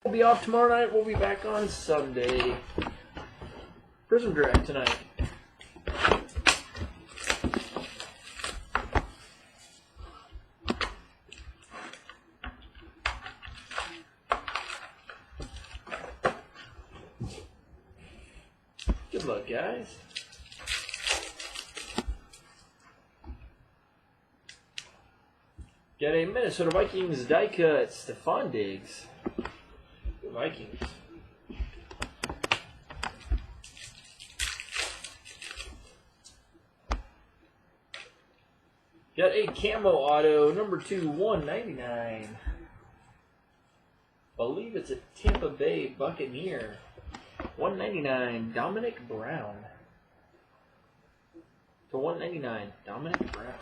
We'll be off tomorrow night. We'll be back on Sunday. Prizm Direct tonight. Good luck, guys. Got a Minnesota Vikings die cut, Stephon Diggs. The Vikings. Got a camo auto, number 2, 199. Believe it's a Tampa Bay Buccaneer. 199, Dominic Brown. To 199, Dominic Brown.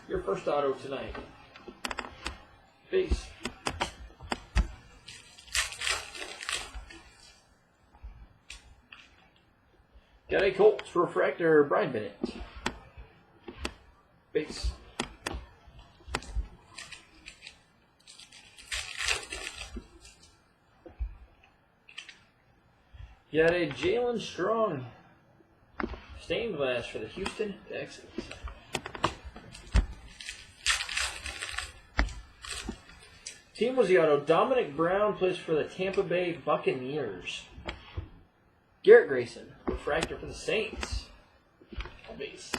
Your first auto tonight. Peace. Got a Colts refractor, Brian Bennett. Base. Got a Jalen Strong stained glass for the Houston Texans. Team was the auto. Dominic Brown plays for the Tampa Bay Buccaneers. Garrett Grayson, refractor for the Saints. Base.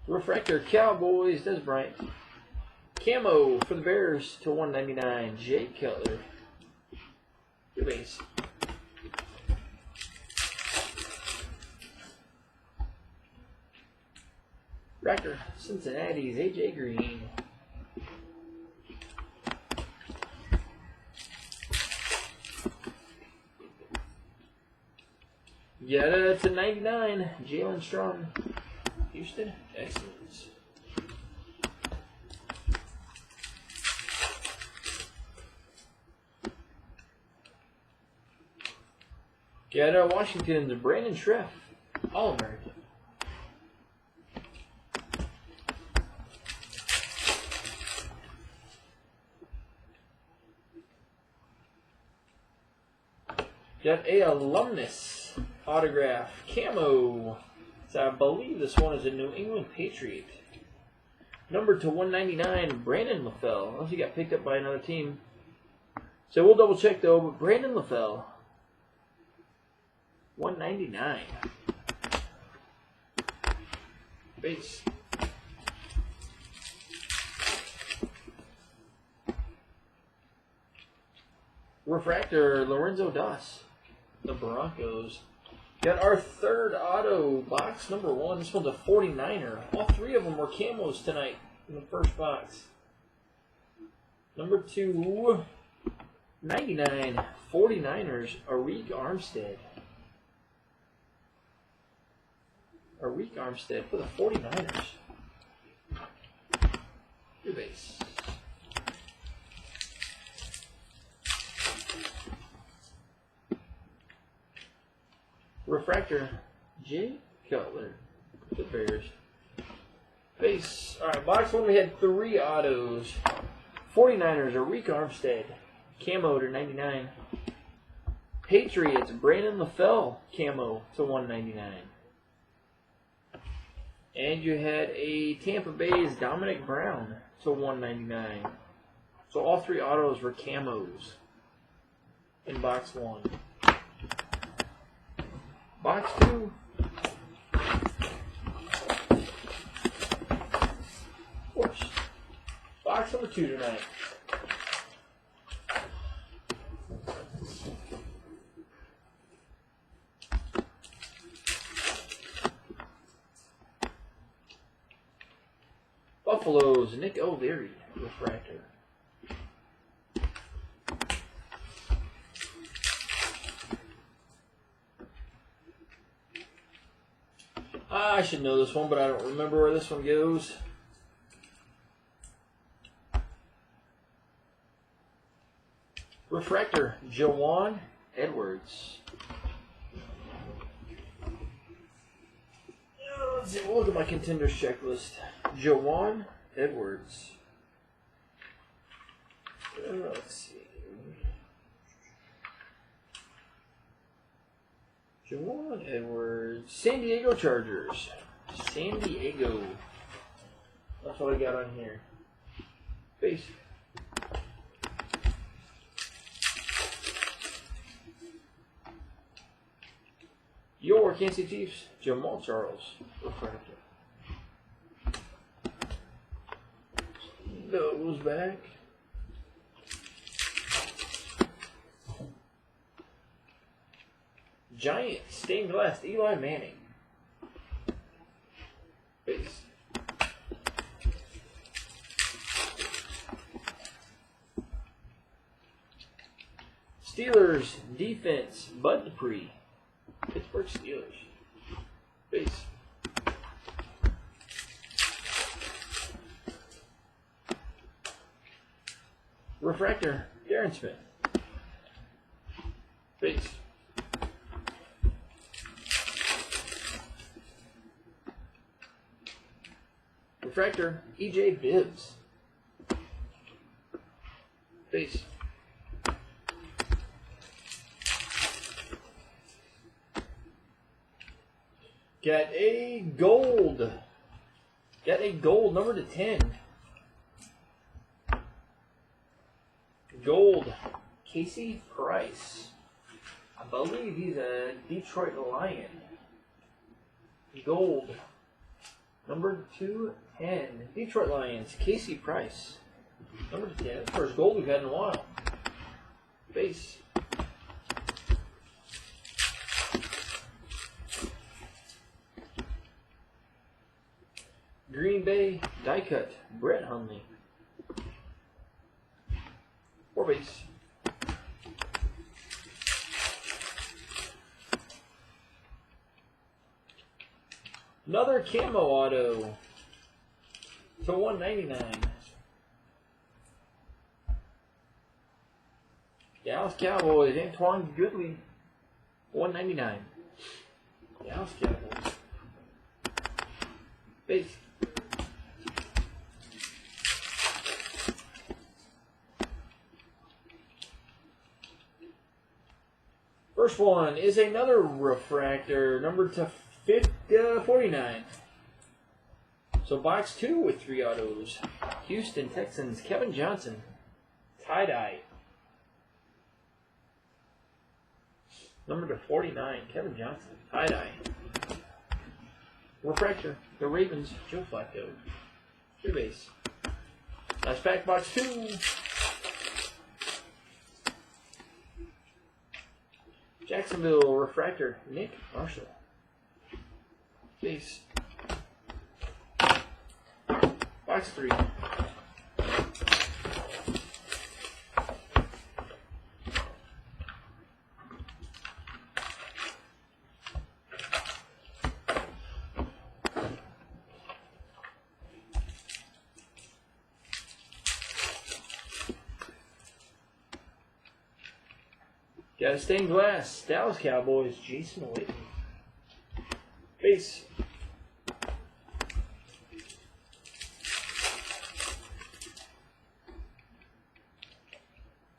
Refractor Cowboys, Des Bryant. Camo for the Bears to 199, Jay Cutler. Your base. Refractor Cincinnati's AJ Green. Yada to 99, Jalen Strong. Houston Texans. Got Washington's Brandon Schreff, All-American. Got a alumnus autograph, camo. So I believe this one is a New England Patriot. Number to 199, Brandon LaFell. Unless he got picked up by another team. So we'll double check though, but Brandon LaFell. 199. Base. Refractor, Lorenzo Doss. The Broncos. Got our third auto, box number 1. This one's a 49er. All three of them were camos tonight in the first box. Number 2, 99, 49ers, Arik Armstead. Arik Armstead for the 49ers. Your base. Refractor, Jay Cutler, the Bears. Base. Alright, box 1 we had 3 autos. 49ers, Arik Armstead, camo to 99. Patriots, Brandon LaFell, camo to 199. And you had a Tampa Bay's Dominic Brown to 199. So all 3 autos were camos in box 1. Box 2. Of course. Box number 2 tonight. Buffalo's Nick O'Leary, refractor. I should know this one, but I don't remember where this one goes. Refractor, Jawan Edwards. Let's see, we'll look at my contenders checklist. Jawan Edwards. Let's see. Jawan Edwards. San Diego Chargers. San Diego. That's what I got on here. Base. Your Kansas City Chiefs. Jamal Charles. Refractor. Goes back. Giant stained glass. Eli Manning. Base. Steelers defense. Bud Dupree. Pittsburgh Steelers. Base. Refractor. Darren Smith. Base. Refractor. EJ Bibbs. Base. Got a gold. Got a gold number to 10. Gold. Casey Price. I believe he's a Detroit Lion. Gold. Number 210. Detroit Lions. Casey Price. Number 10. First gold we've had in a while. Base. Green Bay die cut. Brett Hundley. 4 base. Another camo auto to 199. Dallas Cowboys. Antoine Goodley. 199. Dallas Cowboys. Base. First one is another refractor, number to 49. So box 2 with 3 autos. Houston Texans, Kevin Johnson, tie-dye. Number to 49, Kevin Johnson, tie-dye. Refractor, the Ravens, Joe Flacco. 3 base. Last pack, box 2. Jacksonville refractor, Nick Marshall. Base. Box 3. Got a stained glass. Dallas Cowboys, Jason Witten. Base.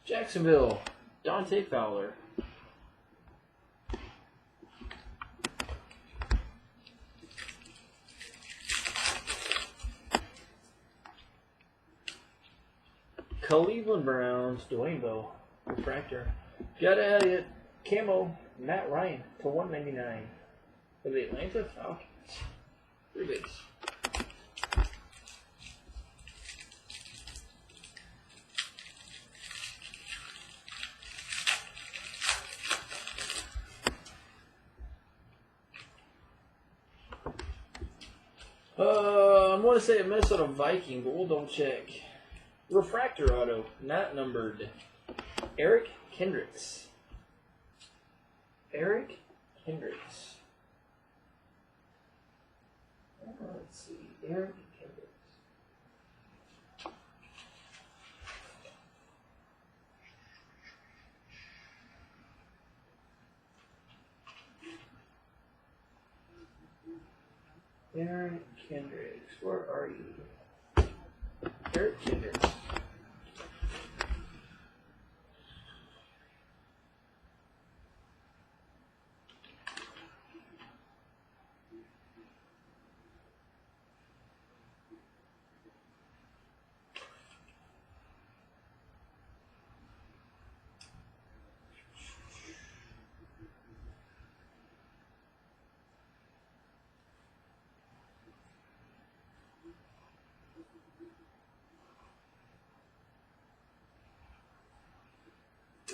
Jacksonville, Dante Fowler. Cleveland Browns, Dwayne Bowe, refractor. Got a camo, Matt Ryan to 199 for the Atlanta Falcons. 3 base. I'm going to say a Minnesota Viking, but we'll double check. Refractor auto, not numbered. Eric Kendricks. Eric Kendricks. Let's see. Eric Kendricks. Eric Kendricks, where are you? Eric Kendricks.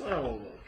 Oh, look.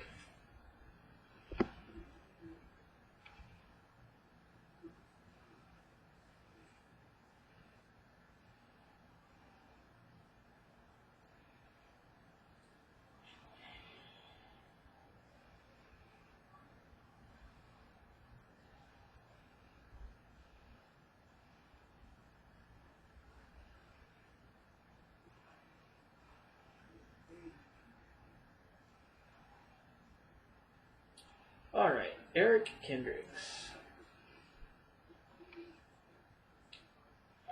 All right, Eric Kendricks.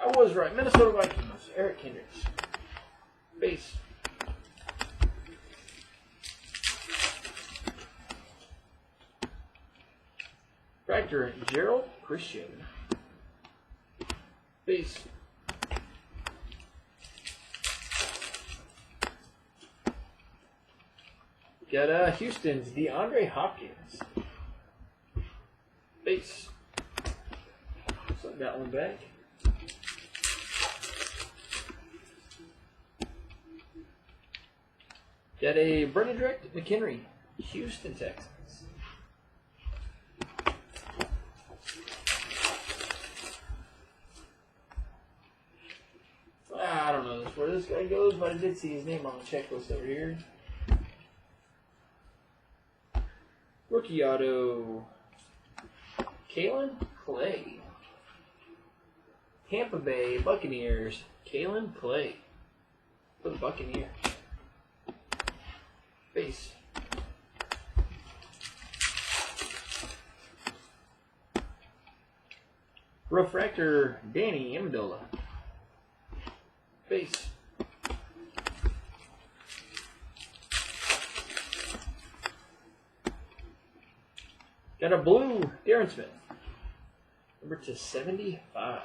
I was right. Minnesota Vikings. Eric Kendricks. Base. Fractor Gerald Christian. Base. Got Houston's DeAndre Hopkins. Base. So I got one back. Got a Bernadette McHenry, Houston Texans. I don't know where this guy goes, but I did see his name on the checklist over here. Rookie auto, Kalen Clay. Tampa Bay Buccaneers, Kalen Clay for the Buccaneers. Base. Refractor Danny Amendola. Base. Got a blue Darren Smith. Number to 75.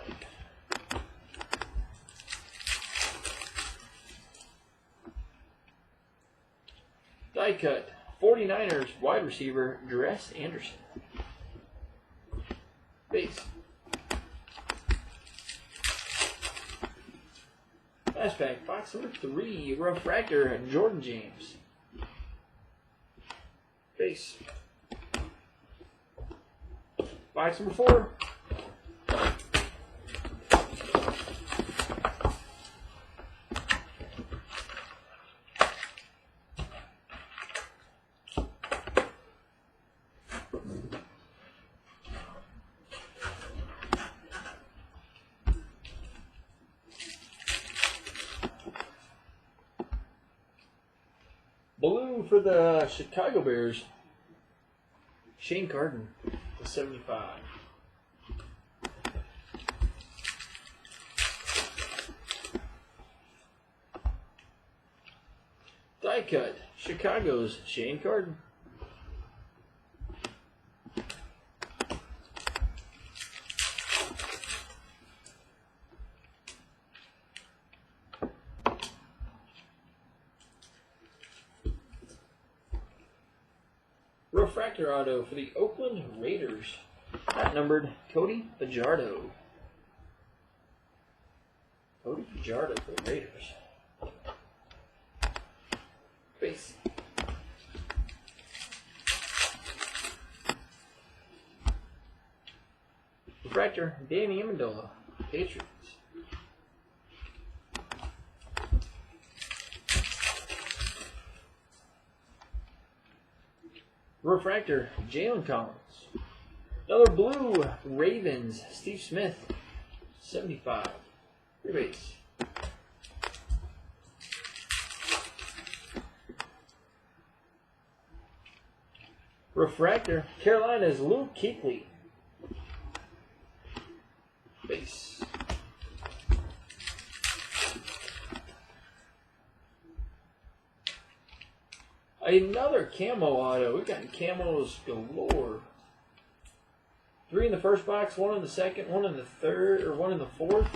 Die cut 49ers wide receiver Dress Anderson. Base. Last pack, box number 3, refractor Jordan James. Base. Box number 4. Blue for the Chicago Bears, Shane Carden, the 75. Die cut, Chicago's Shane Carden. Refractor auto for the Oakland Raiders. Not numbered, Cody Fajardo. Cody Fajardo for the Raiders. Base. Refractor Danny Amendola, Patriots. Refractor, Jalen Collins. Another blue, Ravens, Steve Smith, 75. Rebase. Refractor, Carolina's Luke Kuechly. Base. Another camo auto. We got camos galore. 3 in the first box, 1 in the second, 1 in the third, or 1 in the fourth.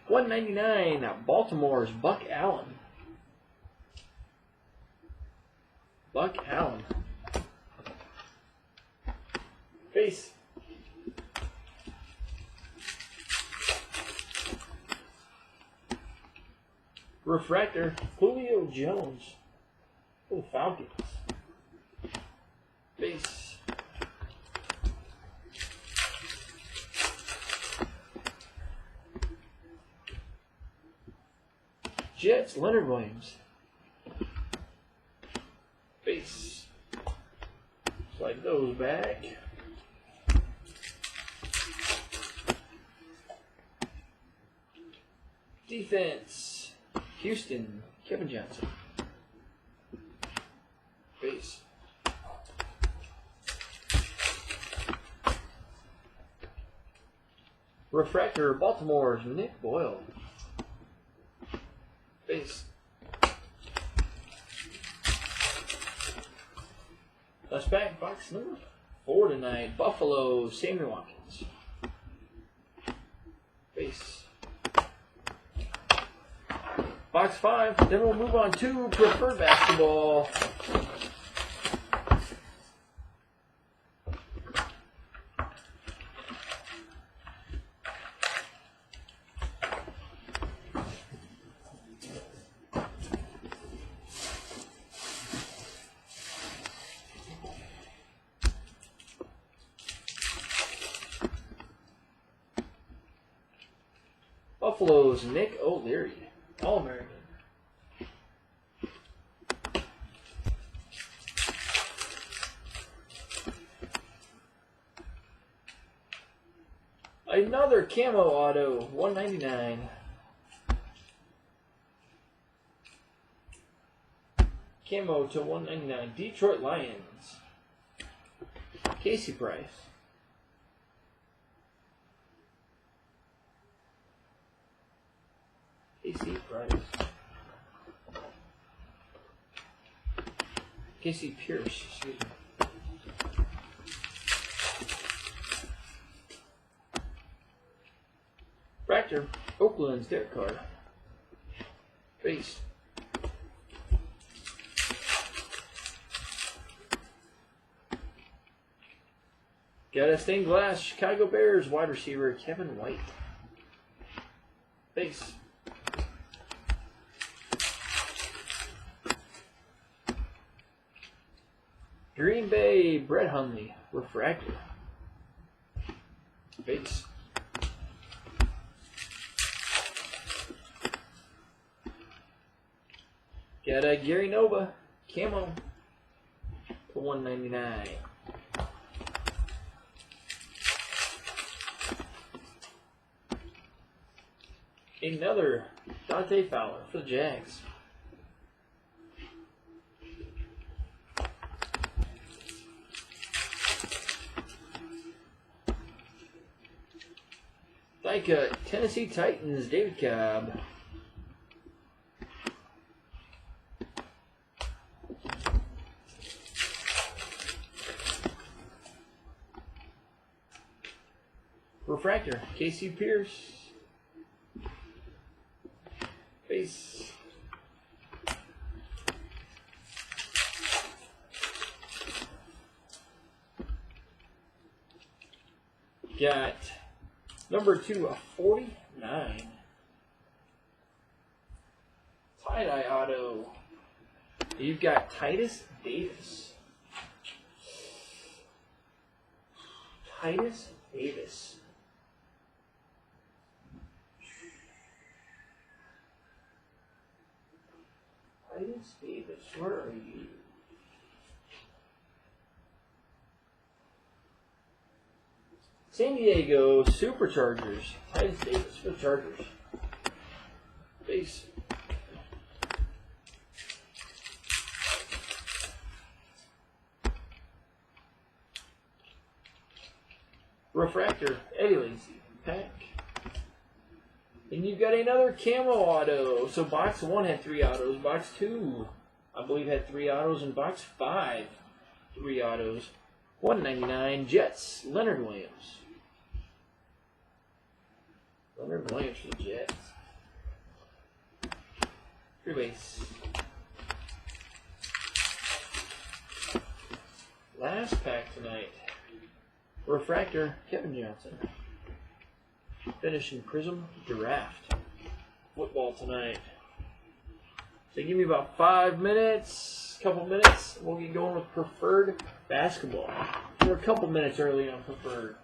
199. Baltimore's Buck Allen. Buck Allen. Base. Refractor. Julio Jones. Oh, Falcons. Base. Jets. Leonard Williams. Base. Slide those back. Defense. Houston. Kevin Johnson. Base. Refractor. Baltimore's Nick Boyle. Base. Last pack, box number 4 tonight. Buffalo, Sammy Watkins. Base. Box 5. Then we'll move on to preferred basketball. Buffalo's Nick O'Leary, All-American. Another camo auto, 199. Camo to 199. Detroit Lions. Casey Price. Casey Price. Casey Pierce, excuse me. Fractor, Oakland's Derek Carr. Base. Got a stained glass, Chicago Bears wide receiver Kevin White. Base. Green Bay, Brett Hundley, refractor. Base. Got a Gary Nova, camo, to 199. Another Dante Fowler for the Jags. Like Tennessee Titans, David Cobb. Refractor, Casey Pierce. Base. Got number 2, a 49. Tie-dye auto. You've got Titus Davis. Titus Davis. Titus Davis, where are you? San Diego Superchargers. Titus Davis for the Chargers. Base. Refractor, Eddie Lacy. Pack. And you've got another camo auto. So box 1 had 3 autos. Box 2, I believe, had 3 autos. And box 5, 3 autos. 199 Jets, Leonard Williams. Leonard Williams for the Jets. Free base. Last pack tonight. Refractor, Kevin Johnson. Finishing Prizm Draft. Football tonight. So give me about 5 minutes, couple minutes, we'll get going with Preferred Basketball. We're a couple minutes early on Preferred.